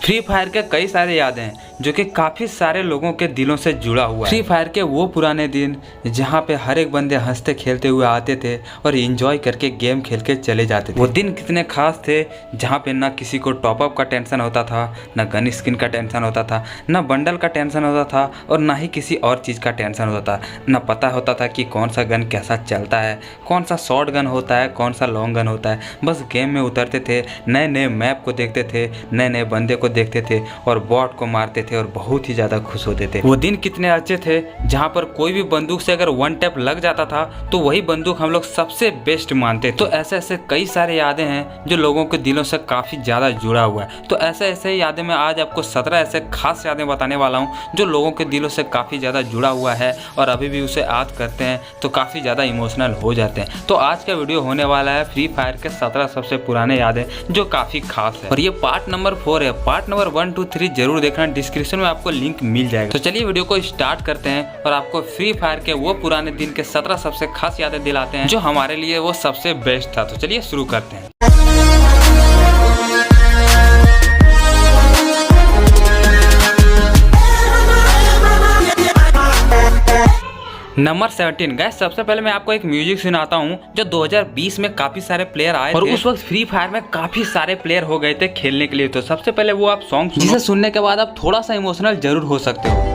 Free fire के कई सारे यादें हैं जो कि काफ़ी सारे लोगों के दिलों से जुड़ा हुआ है। फ्री फायर के वो पुराने दिन जहाँ पे हर एक बंदे हंसते खेलते हुए आते थे और एंजॉय करके गेम खेल के चले जाते थे। वो दिन कितने खास थे जहाँ पे ना किसी को टॉपअप का टेंशन होता था, ना गन स्किन का टेंशन होता था, ना बंडल का टेंशन होता था और ना ही किसी और चीज़ का टेंशन होता था। ना पता होता था कि कौन सा गन कैसा चलता है, कौन सा शॉर्ट गन होता है, कौन सा लॉन्ग गन होता है। बस गेम में उतरते थे, नए नए मैप को देखते थे, नए नए बंदे को देखते थे और बॉट को मारते थे और बहुत ही ज़्यादा खुश होते थे। वो दिन कितने अच्छे थे जहाँ पर कोई भी बंदूक से अगर वन टैप लग जाता था तो वही बंदूक हम लोग सबसे बेस्ट मानते थे। तो ऐसे ऐसे कई सारे यादें हैं जो लोगों के दिलों से काफ़ी ज़्यादा जुड़ा हुआ है। तो ऐसे ऐसे यादें मैं आज आपको 17 ऐसे खास यादें बताने वाला हूँ जो लोगों के दिलों से काफ़ी ज़्यादा जुड़ा हुआ है और अभी भी उसे याद करते हैं तो काफ़ी ज़्यादा इमोशनल हो जाते हैं। तो आज का वीडियो होने वाला है फ्री फायर के 17 सबसे पुराने यादें जो काफ़ी खास है और ये पार्ट नंबर 4 है। पार्ट नंबर 1, 2, 3 जरूर देखना, डिस्क्रिप्शन में आपको लिंक मिल जाएगा। तो चलिए वीडियो को स्टार्ट करते हैं और आपको फ्री फायर के वो पुराने दिन के 17 सबसे खास यादें दिलाते हैं जो हमारे लिए वो सबसे बेस्ट था। तो चलिए शुरू करते हैं। नंबर 17 गाइस, सबसे पहले मैं आपको एक म्यूजिक सुनाता हूँ जो 2020 में काफी सारे प्लेयर आए और उस वक्त फ्री फायर में काफी सारे प्लेयर हो गए थे खेलने के लिए। तो सबसे पहले वो आप सॉन्ग जिसे सुनने के बाद आप थोड़ा सा इमोशनल जरूर हो सकते हो।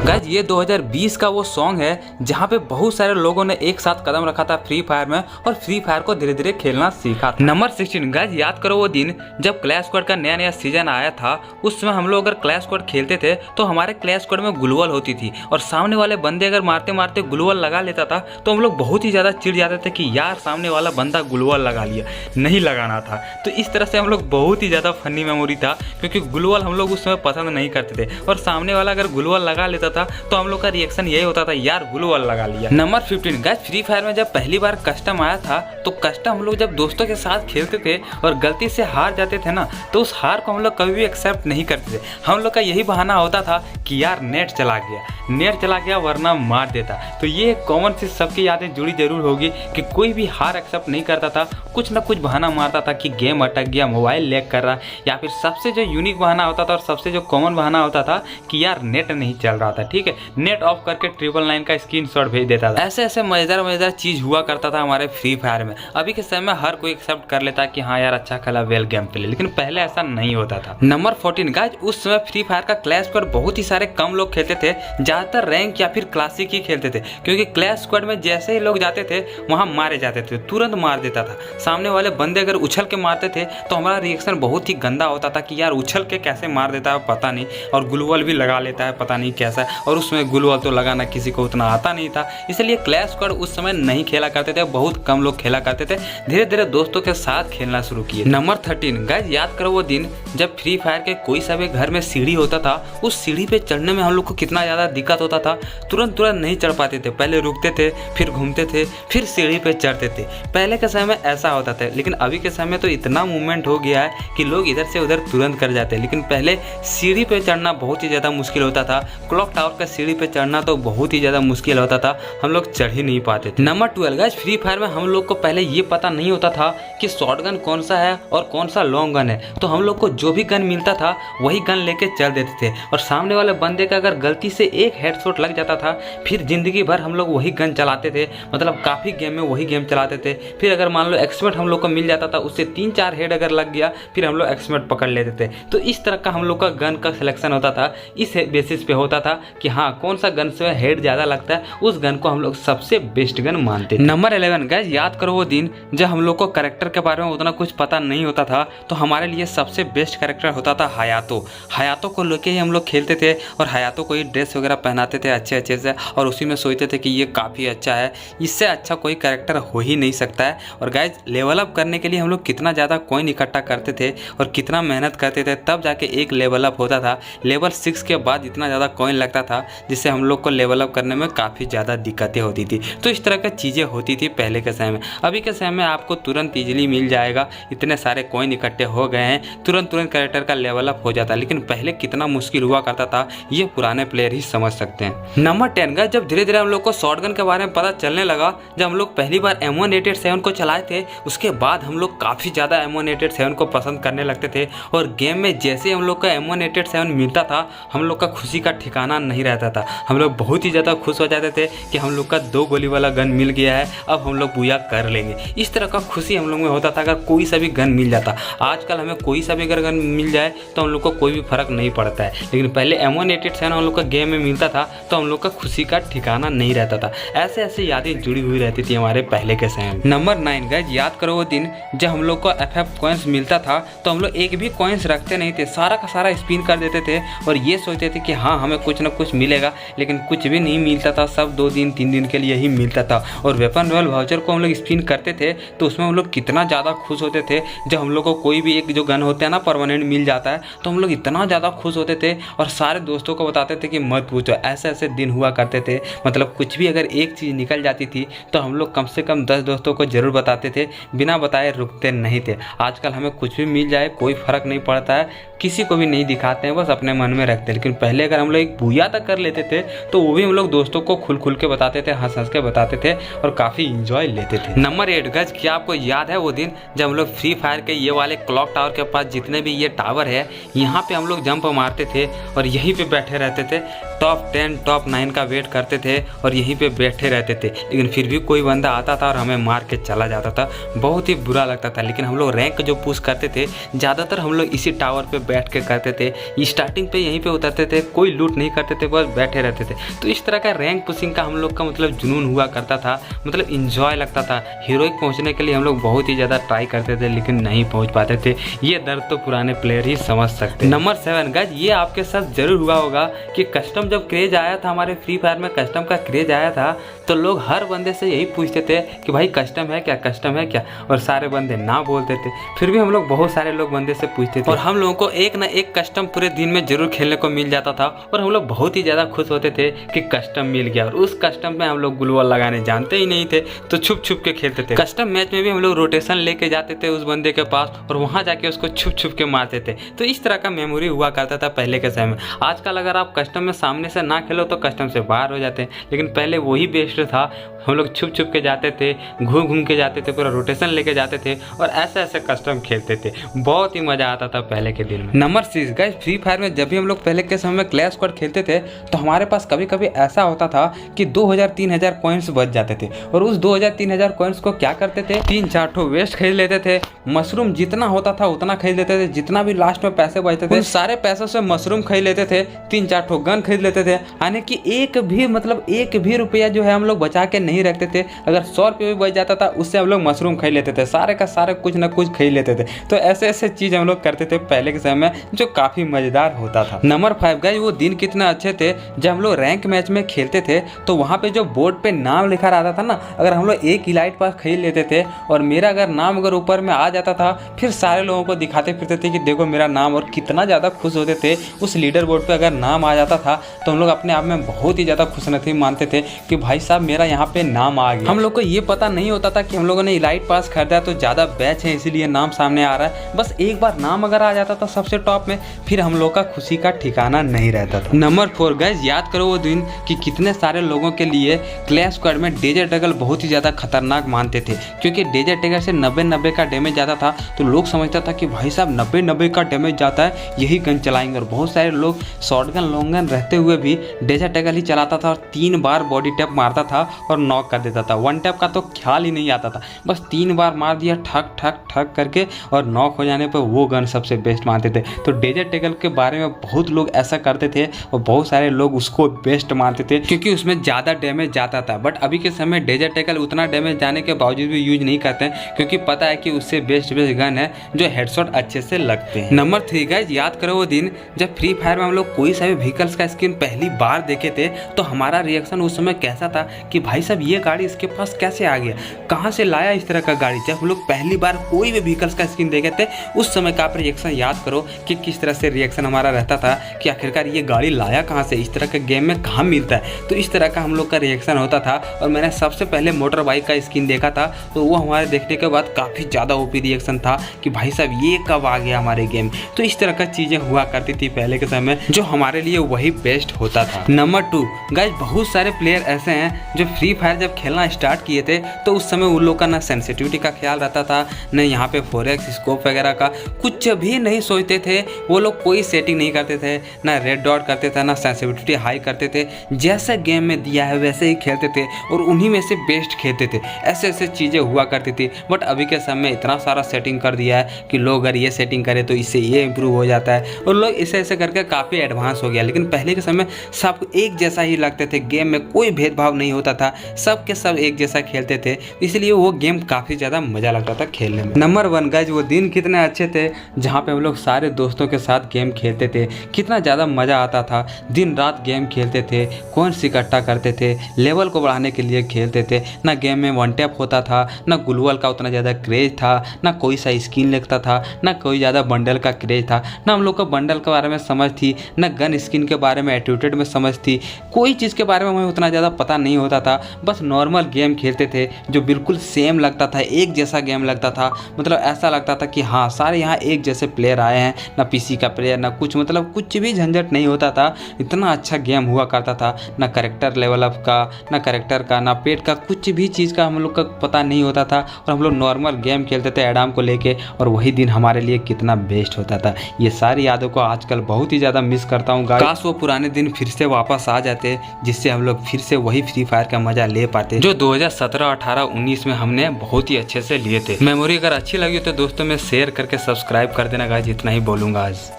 गाइज ये 2020 का वो सॉन्ग है जहाँ पे बहुत सारे लोगों ने एक साथ कदम रखा था फ्री फायर में और फ्री फायर को धीरे धीरे खेलना सीखा था। नंबर 16 गाइज, याद करो वो दिन जब क्लैश स्क्वाड का नया नया सीजन आया था। उस समय हम लोग अगर क्लैश स्क्वाड खेलते थे तो हमारे क्लैश स्क्वाड में ग्लूवल होती थी और सामने वाले बंदे अगर मारते मारते ग्लूवल लगा लेता था तो हम लोग बहुत ही ज्यादा चिढ़ जाते थे कि यार सामने वाला बंदा ग्लूवल लगा लिया, नहीं लगाना था। तो इस तरह से हम लोग बहुत ही ज्यादा फनी मेमोरी था क्योंकि ग्लूवल हम लोग उस समय पसंद नहीं करते थे और सामने वाला अगर ग्लूवल लगा लेता था तो हम लोग का रिएक्शन यही होता था यार ग्लूवल लगा लिया। नंबर 15 गाइस, फ्री फायर में जब पहली बार कस्टम आया था तो कस्टम हम लोग जब दोस्तों के साथ खेलते थे और गलती से हार जाते थे ना तो उस हार को हम लोग कभी भी एक्सेप्ट नहीं करते थे। हम लोग का यही बहाना होता था कि यार नेट चला गया वरना मार देता। तो ये एक कॉमन सी सबकी यादें जुड़ी जरूर होगी कि कोई भी हार एक्सेप्ट नहीं करता था, कुछ ना कुछ बहाना मारता था कि गेम अटक गया, मोबाइल लैग कर रहा, या फिर सबसे जो यूनिक बहाना होता था और सबसे जो कॉमन बहाना होता था कि यार नेट नहीं चल रहा था। ठीक है, नेट ऑफ करके 999 का स्क्रीनशॉट भेज देता था। ऐसे ऐसे मजेदार चीज हुआ करता था हमारे फ्री फायर में। अभी के समय में हर कोई एक्सेप्ट कर लेता कि हाँ यार अच्छा खेला, वेल गेम प्ले, लेकिन पहले ऐसा नहीं होता था। नंबर 14 गाइस, उस समय फ्री फायर का क्लैश स्क्वाड बहुत ही सारे कम लोग खेलते थे, ज्यादातर रैंक या फिर क्लासिक ही खेलते थे क्योंकि क्लैश स्क्वाड में जैसे ही लोग जाते थे वहां मारे जाते थे, तुरंत मार देता था। सामने वाले बंदे अगर उछल के मारते थे तो हमारा रिएक्शन बहुत ही गंदा होता था कि यार उछल के कैसे मार देता है पता नहीं, और ग्लूवल भी लगा लेता है पता नहीं कैसा, और उसमें ग्लूवल तो लगाना किसी को उतना आता नहीं था, इसलिए क्लैश स्क्वाड उस समय नहीं खेला करते थे, बहुत कम लोग खेला करते थे। धीरे धीरे दोस्तों के साथ खेलना शुरू किए। नंबर 13 गाइस, याद करो वो दिन जब फ्री फायर के कोई सा भी घर में सीढ़ी होता था, उस सीढ़ी पे चढ़ने में हम लोग को कितना ज्यादा दिक्कत होता था, तुरंत नहीं चढ़ पाते थे, पहले रुकते थे, फिर घूमते थे, फिर सीढ़ी पे चढ़ते थे। पहले के समय में ऐसा होता था, लेकिन अभी के समय तो इतना मूवमेंट हो गया है कि लोग इधर से उधर तुरंत कर जाते हैं। लेकिन पहले सीढ़ी पे चढ़ना बहुत ही ज्यादा मुश्किल होता था, क्लॉक टावर का सीढ़ी पे चढ़ना तो बहुत ही ज्यादा मुश्किल होता था, हम लोग चढ़ ही नहीं पाते थे। नंबर 12 गाइस, फ्री फायर में हम लोग को पहले ये पता नहीं होता था कि शॉटगन कौन सा है और कौन सा लॉन्ग गन है, तो हम लोग को जो भी गन मिलता था वही गन लेके चल देते थे और सामने वाले बंदे का अगर गलती से एक हेडशॉट लग जाता था फिर जिंदगी भर हम लोग वही गन चलाते थे, मतलब काफी गेम में वही गेम चलाते थे। फिर अगर मान लो एक्सपर्ट हम लोग को मिल जाता था, उससे 3-4 हेड अगर लग गया फिर हम लोग एक्सपर्ट पकड़ लेते थे। तो इस तरह का हम लोग का गन का सिलेक्शन होता था, इस बेसिस पे होता था कि हाँ कौन सा गन से हेड ज्यादा लगता है उस गन को हम लोग सबसे बेस्ट गन मानते थे। नंबर 11 गाइस, याद करो वो दिन जब हम लोग को कैरेक्टर के बारे में उतना कुछ पता नहीं होता था, तो हमारे लिए सबसे बेस्ट कैरेक्टर होता था हयातो। हयातो को लेके ही हम लोग खेलते थे और हयातो को ही ड्रेस वगैरह पहनाते थे अच्छे अच्छे से और उसी में सोचते थे कि ये काफ़ी अच्छा है, इससे अच्छा कोई कैरेक्टर हो ही नहीं सकता है। और गाइज लेवल अप करने के लिए हम लोग कितना ज़्यादा कॉइन इकट्ठा करते थे और कितना मेहनत करते थे, तब जाके एक लेवल अप होता था। लेवल 6 के बाद इतना ज़्यादा कॉइन लगता था जिससे हम लोग को लेवल अप करने में काफ़ी ज़्यादा दिक्कतें होती थी। तो इस तरह की चीज़ें होती थी पहले के समय में। अभी के समय में आपको तुरंत ईजिली मिल जाएगा, इतने सारे कॉइन इकट्ठे हो गए हैं, तुरंत कैरेक्टर का लेवल अप हो जाता है। लेकिन पहले कितना मुश्किल हुआ करता था ये पुराने प्लेयर ही समझ सकते हैं। नंबर 10 का जब धीरे धीरे हम लोग को शॉटगन के बारे में पता चलने लगा, जब हम लोग पहली बार M187 को चलाए थे, उसके बाद हम लोग काफ़ी ज़्यादा M187 को पसंद करने लगते थे। और गेम में जैसे हम लोग का M187 मिलता था, हम लोग का खुशी का ठिकाना नहीं रहता था। हम लोग बहुत ही ज़्यादा खुश हो जाते थे कि हम लोग का 2 गोली वाला गन मिल गया है, अब हम लोग बुया कर लेंगे। इस तरह का खुशी हम लोग में होता था अगर कोई सा भी गन मिल जाता। आजकल हमें कोई सा भी अगर गन मिल जाए तो हम लोग को कोई भी फर्क नहीं पड़ता है, लेकिन पहले M187 हम लोग का गेम में मिलता था तो हम लोग का खुशी का ठिकाना नहीं रहता था। ऐसे ऐसे यादें जुड़ी हुई रहती थी हमारे पहले के समय में। नंबर 9 गाइस, याद करो वो दिन जब हम लोग को FF कॉइन्स मिलता था तो हम लोग एक भी कॉइन्स रखते नहीं थे, सारा का सारा स्पिन कर देते थे और ये सोचते थे कि हाँ हमें कुछ ना कुछ मिलेगा, लेकिन कुछ भी नहीं मिलता था। सब 2 दिन 3 दिन के लिए ही मिलता था। और वेपन रॉयल वाउचर को हम लोग स्पिन करते थे तो उसमें हम लोग कितना ज़्यादा खुश होते थे जब हम लोग को कोई भी एक जो गन होता है ना परमानेंट मिल जाता है, तो हम लोग इतना ज़्यादा खुश होते थे और सारे दोस्तों को बताते थे कि मत पूछो। ऐसे ऐसे दिन हुआ करते थे, मतलब कुछ भी अगर एक चीज़ निकल जाती थी तो हम लोग कम से कम 10 दोस्तों को ज़रूर बताते थे, बिना बताए रुकते नहीं थे। आजकल हमें कुछ भी मिल जाए कोई फ़र्क नहीं पड़ता है, किसी को भी नहीं दिखाते हैं, बस अपने मन में रखते हैं। लेकिन पहले अगर हम लोग एक बुया तक कर लेते थे तो वो भी हम लोग दोस्तों को खुल खुल के बताते थे, हंस हंस के बताते थे और काफ़ी इंजॉय लेते थे। नंबर 8 गज, क्या आपको याद है वो दिन जब हम लोग फ्री फायर के ये वाले क्लॉक टावर के पास जितने भी ये टावर है यहाँ पे हम लोग जंप मारते थे और यहीं पे बैठे रहते थे, टॉप 10 टॉप 9 का वेट करते थे और यहीं पे बैठे रहते थे। लेकिन फिर भी कोई बंदा आता था और हमें मार के चला जाता था, बहुत ही बुरा लगता था। लेकिन हम लोग रैंक जो पुश करते थे ज़्यादातर हम लोग इसी टावर पे बैठ के करते थे। स्टार्टिंग पे यहीं पे उतरते थे, कोई लूट नहीं करते थे, बस बैठे रहते थे। तो इस तरह का रैंक पुशिंग का हम लोग का मतलब जुनून हुआ करता था, मतलब इंजॉय लगता था। हीरोइक पहुँचने के लिए हम लोग बहुत ही ज़्यादा ट्राई करते थे लेकिन नहीं पहुँच पाते थे। ये दर्द तो पुराने प्लेयर ही समझ सकते। नंबर 7 गाइस, ये आपके साथ जरूर हुआ होगा कि कस्टम जब क्रेज आया था, हमारे फ्री फायर में कस्टम का क्रेज आया था, तो लोग हर बंदे से यही पूछते थे कि भाई कस्टम है क्या, कस्टम है क्या, और सारे बंदे ना बोलते थे। फिर भी हम लोग बहुत सारे लोग बंदे से पूछते थे और हम लोगों को एक ना एक कस्टम पूरे दिन में जरूर खेलने को मिल जाता था और हम लोग बहुत ही ज़्यादा खुश होते थे कि कस्टम मिल गया। और उस कस्टम में हम लोग ग्लूवॉल लगाने जानते ही नहीं थे तो छुप छुप के खेलते थे। कस्टम मैच में भी हम लोग रोटेशन लेके जाते थे उस बंदे के पास और वहाँ जाके उसको छुप छुप के मारते थे। तो इस तरह का मेमोरी हुआ करता था पहले के समय में। आजकल अगर आप कस्टम में सामने से ना खेलो तो कस्टम से बाहर हो जाते हैं, लेकिन पहले वही बेस्ट था। हम लोग छुप छुप के जाते थे, घूम घूम के जाते थे, पूरा रोटेशन लेके जाते थे और ऐसे ऐसे कस्टम खेलते थे। बहुत ही मज़ा आता था पहले के दिन में। नंबर 6 गाइस, फ्री फायर में जब भी हम लोग पहले के समय में क्लैश स्क्वाड खेलते थे तो हमारे पास कभी कभी ऐसा होता था कि 2000-3000 कॉइन्स बच जाते थे और उस 2000-3000 कॉइन्स को क्या करते थे, 3-4 ठो वेस्ट खरीद लेते थे। मशरूम जितना होता था उतना खरीद लेते थे, जितना भी लास्ट में पैसे बचते थे सारे पैसों से मशरूम खरीद लेते थे, 3-4 ठो गन खरीद लेते थे। यानी कि एक भी रुपया जो है हम लोग बचा के नहीं रखते थे। अगर 100 रुपये भी बच जाता था उससे हम लोग मशरूम खरीद लेते थे, सारे का सारे कुछ ना कुछ खरीद लेते थे। तो ऐसे ऐसे चीज़ हम लोग करते थे पहले के समय में जो काफ़ी मज़ेदार होता था। नंबर 5 गाइस, वो दिन कितना अच्छे थे जब हम लोग रैंक मैच में खेलते थे तो वहाँ पे जो बोर्ड पे नाम लिखा रहता था ना, अगर हम लोग एक इलाइट पास खरीद लेते थे और मेरा अगर नाम अगर ऊपर में आ जाता था, फिर सारे लोगों को दिखाते फिरते थे कि देखो मेरा नाम, और कितना ज़्यादा खुश होते थे। उस लीडर बोर्ड पर अगर नाम आ जाता था तो हम लोग अपने आप में बहुत ही ज़्यादा खुशनसीब मानते थे कि भाई साहब मेरा यहाँ पे नाम आ गया। हम लोग को ये पता नहीं होता था कि हम लोगों ने इलाइट पास खरीदा तो ज़्यादा बैच है इसीलिए नाम सामने आ रहा है। बस एक बार नाम अगर आ जाता था सबसे टॉप में, फिर हम लोग का खुशी का ठिकाना नहीं रहता था। नंबर 4 गाइस, याद करो वो दिन कि कितने सारे लोगों के लिए क्लैश स्क्वाड में डेजर्ट ईगल बहुत ही ज़्यादा खतरनाक मानते थे, क्योंकि डेजर्ट ईगल से 90 का डैमेज जाता था तो लोग समझता था कि भाई साहब 90 का डैमेज जाता है, यही गन चलाएंगे। और बहुत सारे लोग शॉटगन लॉन्ग गन रहते हुए भी डेजर्ट ईगल ही चलाता था और 3 बार बॉडी टैप मारता था और नॉक कर देता था। 1 टैप का तो ख्याल ही नहीं आता था, बस 3 बार मार दिया ठक ठक ठक करके और नॉक हो जाने पर वो गन सबसे बेस्ट मानते थे। तो डेजर्ट ईगल के बारे में बहुत लोग ऐसा करते थे और बहुत सारे लोग उसको बेस्ट मानते थे क्योंकि उसमें ज़्यादा डैमेज जाता था। बट अभी के समय डेजर्ट ईगल उतना डैमेज जाने के बावजूद भी यूज नहीं करते हैं क्योंकि पता है कि उससे बेस्ट गन है जो हेडशॉट अच्छे से लगते हैं। नंबर 3 गाइस, याद करो वो दिन जब फ्री फायर में हम लोग कोई सा भी व्हीकल्स का स्किन पहली बार देखे थे तो हमारा रिएक्शन उस समय कैसा था कि भाई साहब ये गाड़ी इसके पास कैसे आ गया, कहाँ से लाया इस तरह का गाड़ी। जब हम लोग पहली बार कोई भी व्हीकल्स का स्किन देखे थे उस समय का आप रिएक्शन याद करो कि किस तरह से रिएक्शन हमारा रहता था कि आखिरकार ये गाड़ी लाया कहाँ से, इस तरह के गेम में कहाँ मिलता है। तो इस तरह का हम लोग का रिएक्शन होता था। और मैंने सबसे पहले मोटर बाइक का स्किन देखा था तो वो हमारे देखने के बाद काफ़ी ज़्यादा ओपी रिएक्शन था कि भाई साहब ये कब आ गया हमारे गेम। तो इस तरह का चीज़ें हुआ करती थी पहले के समय जो हमारे लिए वही बेस्ट होता था। नंबर 2 गाइस, बहुत सारे प्लेयर ऐसे हैं जो फ्री फायर जब खेलना स्टार्ट किए थे तो उस समय उन लोग का ना सेंसिटिविटी का ख्याल रहता था, न यहाँ पे 4x स्कोप वगैरह का कुछ भी नहीं सोचते थे। वो लोग कोई सेटिंग नहीं करते थे, ना रेड डॉट करते थे, ना सेंसिटिविटी हाई करते थे। जैसा गेम में दिया है वैसे ही खेलते थे और उन्हीं में से बेस्ट खेलते थे। ऐसे ऐसे चीज़ें हुआ करती थी। बट अभी के समय इतना सारा सेटिंग कर दिया है कि लोग अगर ये सेटिंग करें तो इससे ये इम्प्रूव हो जाता है और लोग ऐसे ऐसे करके काफ़ी एडवांस हो गया। लेकिन पहले के समय सब एक जैसा ही लगते थे, गेम में कोई भेदभाव नहीं होता था, सब के सब एक जैसा खेलते थे, इसलिए वो गेम काफ़ी ज़्यादा मज़ा लगता था खेलने में। नंबर 1 गाइस, वो दिन कितने अच्छे थे जहाँ पे हम लोग सारे दोस्तों के साथ गेम खेलते थे, कितना ज़्यादा मज़ा आता था। दिन रात गेम खेलते थे, कॉइन्स इकट्ठा करते थे, लेवल को बढ़ाने के लिए खेलते थे। ना गेम में वन टैप होता था, ना ग्लूवल का उतना ज़्यादा क्रेज था, ना कोई सा स्किन लगता था, ना कोई ज़्यादा बंडल का क्रेज था, ना हम लोग को बंडल के बारे में समझ थी, ना गन स्किन के बारे में एटीट्यूड में समझ थी। कोई चीज़ के बारे में हमें उतना ज़्यादा पता नहीं होता था। बस नॉर्मल गेम खेलते थे जो बिल्कुल सेम लगता था, एक जैसा गेम लगता था। मतलब ऐसा लगता था कि हाँ सारे यहाँ एक जैसे प्लेयर आए हैं, ना पीसी का प्लेयर ना कुछ, मतलब कुछ भी झंझट नहीं होता था। इतना अच्छा गेम हुआ करता था, ना करेक्टर लेवल अप का, ना करेक्टर का, ना पेट का, कुछ भी चीज़ का हम लोग का पता नहीं होता था और हम लोग नॉर्मल गेम खेलते थे एडाम को लेके और वही दिन हमारे लिए कितना बेस्ट होता था। ये सारी यादों को आजकल बहुत ही ज़्यादा मिस करता हूँ। काश वो पुराने दिन फिर से वापस आ जाते जिससे हम लोग फिर से वही फ्री फायर का मजा ले पाते जो 2017, 18, 19 में हमने बहुत ही अच्छे से लिए थे। मेमोरी अगर अच्छी लगी तो दोस्तों में शेयर करके सब्सक्राइब कर देना गाइस, इतना ही बोलूँगा आज।